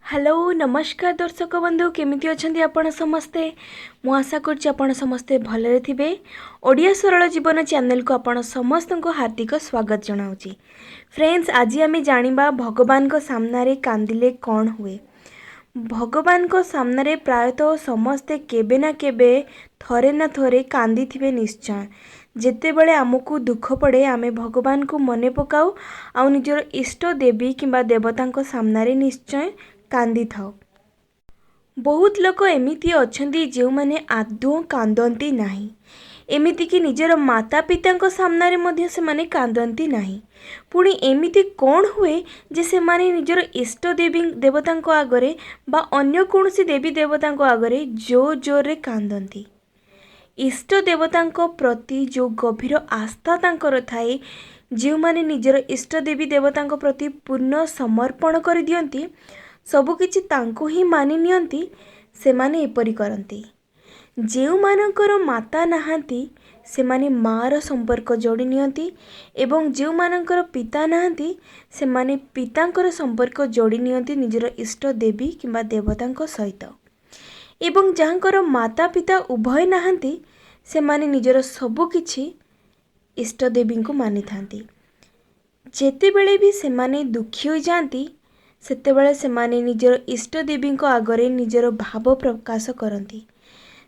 Hello नमस्कार दर्शक बंधु केमिति अछंती आपण समस्ते। मु आशा करछि आपण समस्ते भलरे थिबे। ओडिया सरल जीवन चैनल को आपण समस्त को हार्दिक स्वागत जनाउछि। फ्रेंड्स, आज आमे जानिबा भगवान को सामने रे कांदिले कौन हुए। भगवान को सामने प्रायतः समस्ते केबे ना केबे थरे ना थरे कांदी थिबे निश्चय। जेते बेले आमको दुख पड़े आमे भगवान को मने पकाऊ आउ निजर इष्ट देवी किंबा देवता सामने रे निश्चय कांदी थाओ। बहुत लोक एमिति अछंती जो माने आदौ कांदती नाही, एमिति कि निजर माता पिता सामने मध्य से माने कांदती नाही। पुणी एमिति कौन हुए जे से माने निजर इष्ट देवी देवता आगरे बा अन्य कौनसी देवी देवता आगरे जोर जोर रे कांदती। इष्ट देवता प्रति जो गभीर आस्था तांकर थाए, जो माने निजर इष्ट देवी देवता प्रति पूर्ण समर्पण कर दियंती, सबकिछि तांको ही मानि नियंती, से माने एपरि करंती। जेउ मानकर माता नाहांती से माने मार संपर्क जोड़ी नियंती एवं जेउ मानकर पिता नाहांती से माने पितांकर संपर्क जोड़ी नियंती निजर इष्ट देवी किंबा देवतांको सहित। एवं जहाँकर माता पिता उभय नाहांती से माने निजर सबु किछि इष्ट देवी को मानि थांती। जेते बेले भी से माने दुखी हो जाती सेतेबेले से माने निजर इष्ट देवी आगरे निजर भाव प्रकाश करती।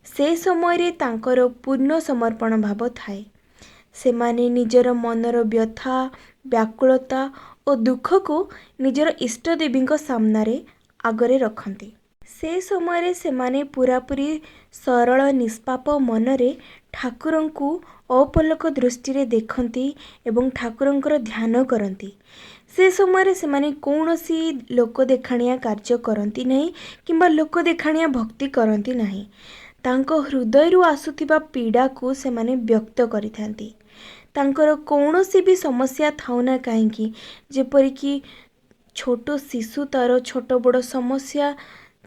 से समय रे तांकर पूर्ण समर्पण भाव थाए। से माने निजर मनर व्यथा व्याकुलता और दुख को निजर इष्ट देवी सामने रे आगरे रखती। से समय रे से माने पूरापूरी सरल निष्पाप मनरे ठाकुर को अपलक दृष्टि रे देखती एवं ठाकुरंकर ध्यान करती। से समय से माने कौनसी लोक देखाणिया कार्य करती नहीं किंबा लोक देखाणिया भक्ति करती नहीं। तांको हृदय रु आसुथिबा पीड़ा को से माने व्यक्त करिथांती। तांकर कौनसी भी समस्या थाउना काहेकि, जेपरिक छोट शिशु तार छोट बड़ समस्या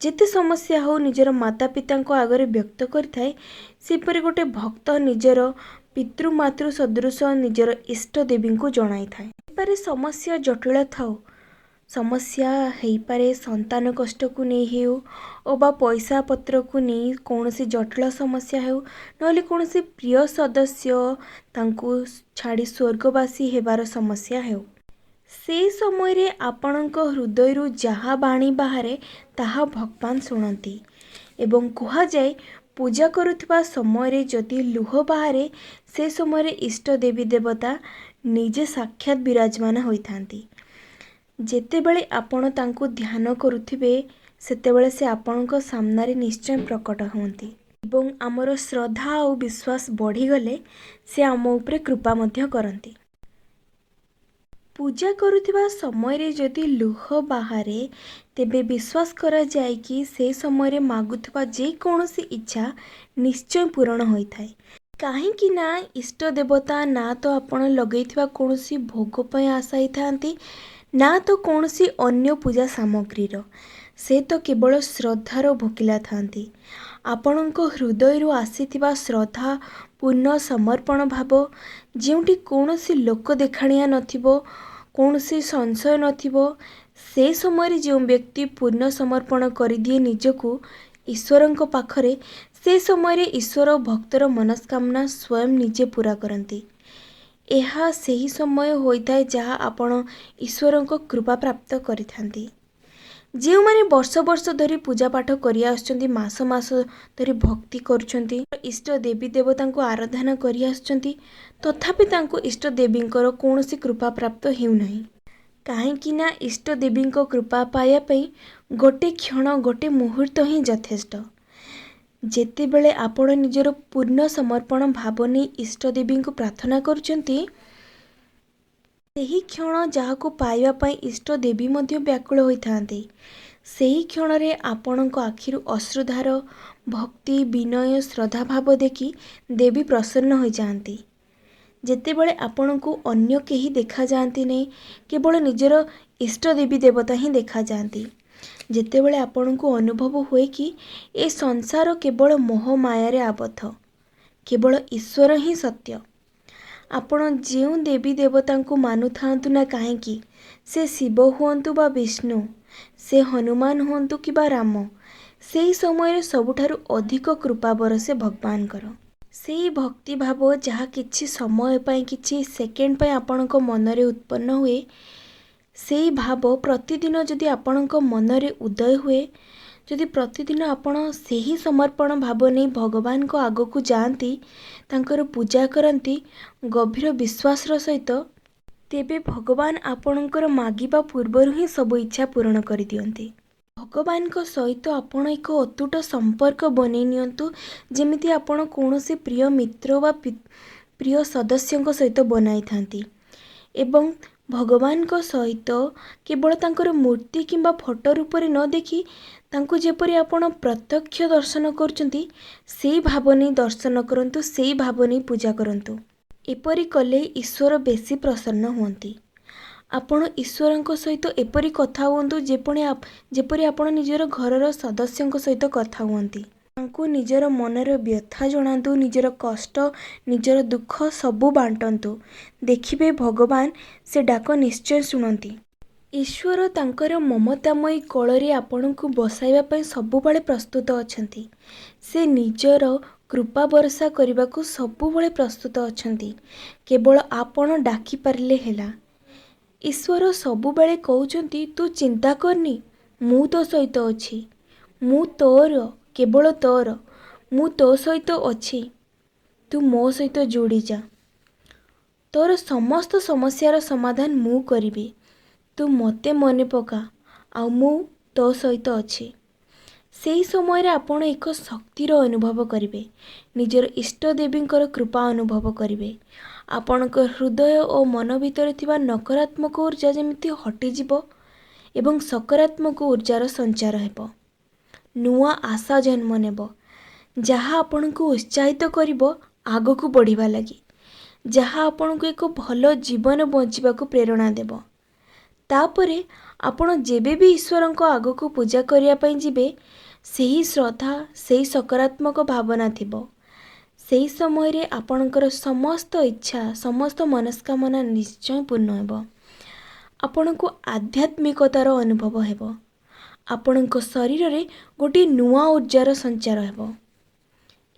जेते समस्या हो निजर माता पिता आगरे व्यक्त करिथाए, सेपरि गोटे भक्त निजर पितृमातृ सदृश निजर इष्ट देवी को जणाई थाए। पारे समस्या जटिल थाओ, समस्या हेई पारे संतान कष्ट को नहीं हेउ ओबा पैसा पत्र को नहीं कौनसी जटिल समस्या हेउ नले कौनसी प्रिय सदस्य तांको छाड़ी स्वर्गवासी हेबार समस्या हेउ। से समय रे आपणक हृदय रु जहा बाणी बाहरे ताहा भगवान शुणती एवं कुहा जाए पूजा करुवा समय रे जदि लुह बाहरे से समय रे इष्ट देवी देवता निजे साक्षात विराजमान होइथांती। जेतेबेले आपण तांको ध्यान करुथिबे सेतेबेले से आपणक सामने रे निश्चय प्रकट होंती एवं आमर श्रद्धा और विश्वास बढ़ी गले से आम उपरे कृपा मध्य करंती। पूजा करुथिबा समय रे जदि लुह बाहरे तेबे विश्वास करा जाए कि से समय रे मागुथिबा जे कौनसी इच्छा निश्चय पूर्ण होइथाए। काहेकि ना इष्ट देवता ना तो आपण लगेइथिबा कौनसी भोग पय आशाई थांती ना तो कौनसी अन्य पूजा सामग्रीर, से तो केवल श्रद्धार भोकिला थांती। आपणक हृदय रु आसीथिबा श्रद्धा पूर्ण समर्पण भाव जेउटी कौनसी लोक देखाणिया नथिबो कौनसी संशय नथिबो, से समय जो व्यक्ति पूर्ण समर्पण करिदिए निजको ईश्वरंक पाखरे, से समय रे ईश्वर भक्तर मनस्कामना स्वयं निजे पूरा करती। यह सही समय होइथाए जहाँ आपण ईश्वरंक कृपा प्राप्त करिथांती। जो माने वर्ष वर्ष धरी पूजा पाठ करि आछंती, मास मास धरी भक्ति करुछंती, इष्ट देवी देवता को आराधना करि आछंती, तथापि तांको इष्ट देवींकर कौनसी कृपा प्राप्त हेउ नाही। काहेकि ना इष्ट देवींको कृपा पाया पई गोटे क्षण गोटे मुहूर्त ही यथेष्ट। जेतेबेले आपण निजर पूर्ण समर्पण भाव नहीं इष्ट देवी को प्रार्थना करुछंती, सेही क्षण जहाको पाइबा पई इष्ट देवी मध्य व्याकुल होइथांती। सेही क्षण रे आपणक आखिरु अश्रुधार भक्ति विनय श्रद्धा भाव देखि देवी प्रसन्न हो जाती। जेतेबेले आपणको अन्य केही देखा जाती नहीं, केवल निजर इष्ट देवी देवता ही देखा जाती। जेतेबेले आपणको अनुभव हुए कि ए संसार केवल मोह माया आबद्ध, केवल ईश्वर ही सत्य। आपण जो देवी देवता को मानु थांतु ना काहेकि, से शिव हुअंतु बा विष्णु, से हनुमान हुंतु कि राम, सेही समय सबुठारु अधिक कृपा बरसे भगवानकर। सेही भक्ति भाव जहाँ किछि समय पई किछि सेकेंड पई आपणको मनरे उत्पन्न हुए, सेही भाव प्रतिदिन जदि आपणको मनरे उदय हुए, जदि प्रतिदिन आपण सेही समर्पण भाव नहीं भगवान को आगकू जाती, तांकर पूजा करती गभीर विश्वासर सहित, तेबे भगवान आपणकर मागिबा पूर्वर ही सब इच्छा पूर्ण कर दियंती। भगवान को सहित आपण एक अतुट संपर्क बनै नियंतु, जेमिति आपण कौनसी प्रिय मित्र वा प्रिय सदस्य सहित बनाई थांती। एवं भगवान को सहित केवल तांकर मूर्ति किंबा फोटो रूप में न देखी, तांको जेपरि आपण प्रत्यक्ष दर्शन करचंती, सेही भाव नहीं दर्शन करंतु, सेही भाव नहीं पूजा करंतु। एपरि कले ईश्वर बेसी प्रसन्न हुंती। आपण ईश्वर सहित एपरि कथा हुंतु जेपरि आपण निजर घरर सदस्य सहित कथा हुंती। तांको निजर मनर व्यथा जणातु, निजर कष्ट निजर दुख सबू बांटंतु। देखिबे भगवान से डाक निश्चय शुणती। ईश्वर तांकर ममतामयी कोଳରେ आपणକୁ बसाइबा पई सबुबळे प्रस्तुत अछंती। से निजर कृपा वर्षा करबाकू सबुबळे प्रस्तुत अछंती। केवल आपण डाकी पारले हेला। ईश्वर सबुबळे कहउचंती, तू चिंता करनी, मु तो सहित अछि, मु तोर, केवल तोर, मु तो सहित अछि, तू मो सहित जोड़ी जा, तोर समस्त समस्यार समाधान मु करिबी, तू मते मने पका, आ मु तो सहित अछि। सेही समय आपण एक शक्तिर अनुभव करिवे, निजर इष्ट देवींकर कृपा अनुभव करिवे। आपणक हृदय और मन भितर थिबा नकारात्मक ऊर्जा जेमिति हटि जिवो एवं सकारात्मक ऊर्जार संचार हेबो। नुआ आशा जन्म नेब, जहाँ आपणको उत्साहित करिबो आगकू बढ़िबा लागि, जहाँ आपणको एक भल जीवन बंचिबाकू प्रेरणा देबो। तापरे आपण जेबे भी ईश्वरंको आगकू पूजा करिया पई जिबे, सेही श्रद्धा सेही सकारात्मक भावना थिबो। सेही समय रे आपणकर समस्त इच्छा समस्त मनस्कामना निश्चय पूर्ण हेबो। आपणको आध्यात्मिकतार अनुभव हेबो। आपणको शरीर रे गोटे नुआ ऊर्जार संचार हेबो।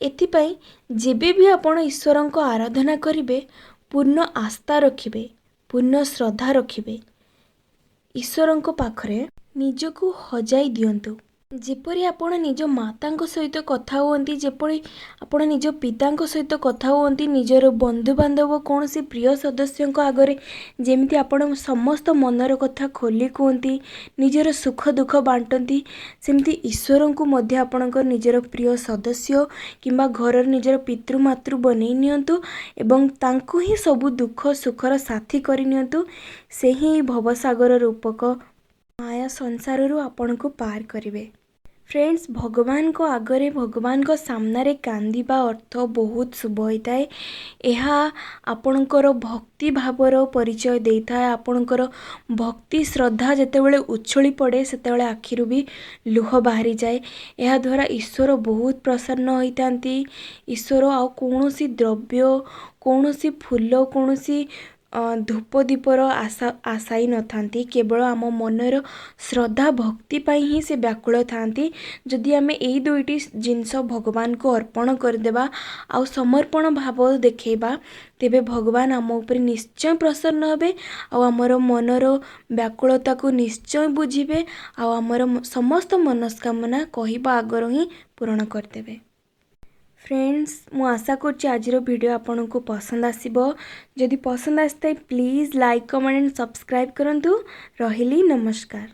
एथिपाई जेबे भी आपण ईश्वरंको आराधना करिवे, पूर्ण आस्था रखिबे, पूर्ण श्रद्धा रखिबे। ईश्वरंको पाखरे निजको हजाई दियंतु। जेपरि आपण निज मातांको सहित कथा हुअंती, जेपरि आपण निज पितांको सहित कथा हुअंती, निजर बंधु बांधव कौनसी प्रिय सदस्यंको आगरे जेमिति आपण समस्त मनर कथा खोली कहती, निजर सुख दुख बांटती, सेमती ईश्वरंको मध्य आपणकर निजर प्रिय सदस्य किंबा घरर निजर पितृमातृ बनै नियंतु एवं तांको ही सबु दुख सुखर साथी करि नियंतु। से ही भवसागर रूपक माया संसार रु आपण को पार करिवे। फ्रेंड्स, भगवान को आगरे भगवान को सामने कांदिबा अर्थ बहुत शुभ होता है। यह आपणकर भक्ति भावर परिचय देता है। आपणकर भक्ति श्रद्धा जितेबाला उछली पड़े सेतेबाला आखिरु भी लुह बाहरी जाए। यह द्वारा ईश्वर बहुत प्रसन्न होइतांती। ईश्वर आ कौनसी द्रव्य कौनसी फूल कौनसी धूप दीपर आशाई न थांती, केवल आम मनर श्रद्धा भक्ति पाई ही से व्याकुल थांती। जदि आमे एई दुईटी जिनस भगवान को अर्पण करदेबा आ समर्पण भाव देखेबा, तेबे भगवान आम ऊपर निश्चय प्रसन्न हेबे आ आमर मनर व्याकुलता को निश्चय बुझिबे आ आमर समस्त मनस्कामना कहबा आगर ही पूर्ण करदेबे। फ्रेंड्स, मु आशा करछि आजिर वीडियो आपन को पसंद आसीबो। जदि पसंद आसता please like comment and subscribe करंतु। रहिली, नमस्कार।